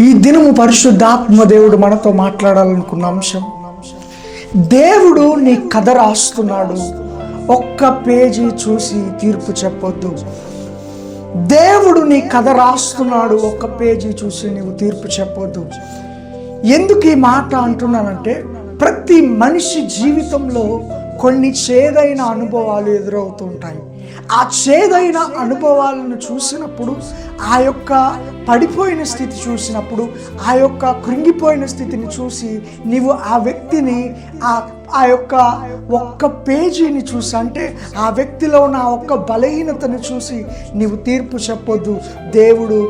ఈ దినము పరిశుద్ధాత్మ దేవుడు మనతో మాట్లాడాలనుకున్న అంశం, దేవుడు నీ కథ రాస్తున్నాడు, ఒక్క పేజీ చూసి తీర్పు చెప్పొద్దు. దేవుడు నీ కథ రాస్తున్నాడు, ఒక్క పేజీ చూసి నీవు తీర్పు చెప్పొద్దు. ఎందుకు ఈ మాట అంటున్నానంటే, ప్రతి మనిషి జీవితంలో కొన్ని చేదైన అనుభవాలు ఎదురవుతూ ఉంటాయి. ఆ చేదైన అనుభవాలను చూసినప్పుడు, ఆ యొక్క పడిపోయిన స్థితి చూసినప్పుడు, ఆ యొక్క కృంగిపోయిన స్థితిని చూసి నీవు ఆ వ్యక్తిని ఆ యొక్క ఒక్క పేజీని చూసి, అంటే ఆ వ్యక్తిలో ఉన్న ఒక్క బలహీనతను చూసి నీవు తీర్పు చెప్పొద్దు. దేవుడు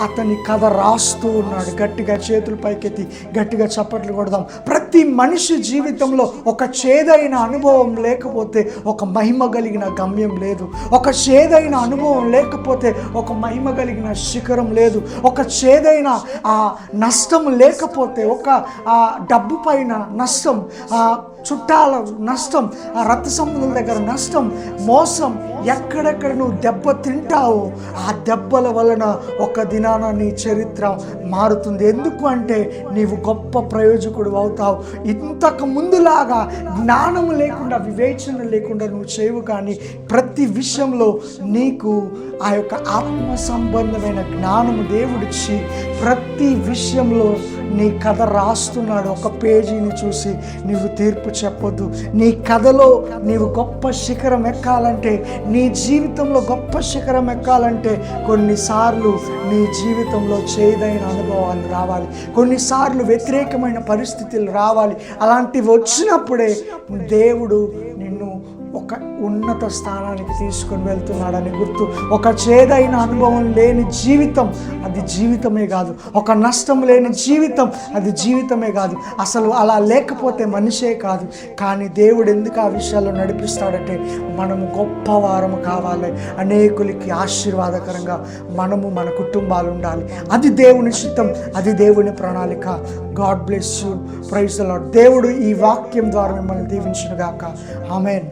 అతని కథ రాస్తూ ఉన్నాడు. గట్టిగా చేతులు పైకెత్తి గట్టిగా చప్పట్లు కొడదాం. ప్రతి మనిషి జీవితంలో ఒక చేదైన అనుభవం లేకపోతే ఒక మహిమ కలిగిన గమ్యం లేదు. ఒక చేదైన అనుభవం లేకపోతే ఒక మహిమ కలిగిన శిఖరం లేదు. ఒక చేదైన నష్టం లేకపోతే, ఒక డబ్బు పైన నష్టం, చుట్టాల నష్టం, రక్త సంబంధుల దగ్గర నష్టం, మోసం, ఎక్కడెక్కడ నువ్వు దెబ్బ తింటావో ఆ దెబ్బల వలన ఒక దినాన నీ చరిత్ర మారుతుంది. ఎందుకు అంటే నీవు గొప్ప ప్రయోజకుడు అవుతావు. ఇంతకు ముందులాగా జ్ఞానం లేకుండా, వివేచన లేకుండా నువ్వు చేయవు. కానీ ప్రతి విషయంలో నీకు ఆ యొక్క ఆత్మ సంబంధమైన జ్ఞానము దేవుడిచ్చి ప్రతి విషయంలో నీ కథ రాస్తున్నాడు. ఒక పేజీని చూసి నీవు తీర్పు చెప్పొద్దు. నీ కథలో నీవు గొప్ప శిఖరం ఎక్కాలంటే, నీ జీవితంలో గొప్ప శిఖరం ఎక్కాలంటే కొన్నిసార్లు నీ జీవితంలో చేదైన అనుభవాలు రావాలి, కొన్నిసార్లు వ్యతిరేకమైన పరిస్థితులు రావాలి. అలాంటివి వచ్చినప్పుడే దేవుడు నిన్ను ఒక ఉన్నత స్థానానికి తీసుకొని వెళ్తున్నాడని గుర్తు. ఒక చేదైన అనుభవం లేని జీవితం అది జీవితమే కాదు. ఒక నష్టం లేని జీవితం అది జీవితమే కాదు. అసలు అలా లేకపోతే మనిషే కాదు. కానీ దేవుడు ఎందుకు ఆ విషయాల్లో నడిపిస్తాడంటే, మనము గొప్పవారము కావాలి, అనేకులకి ఆశీర్వాదకరంగా మనము మన కుటుంబాలు ఉండాలి. అది దేవుని చిత్తం, అది దేవుని ప్రణాళిక. God bless you. Praise the Lord. దేవుడు ఈ వాక్యం ద్వారా మిమ్మల్ని దీవించును గాక. ఆమేన్.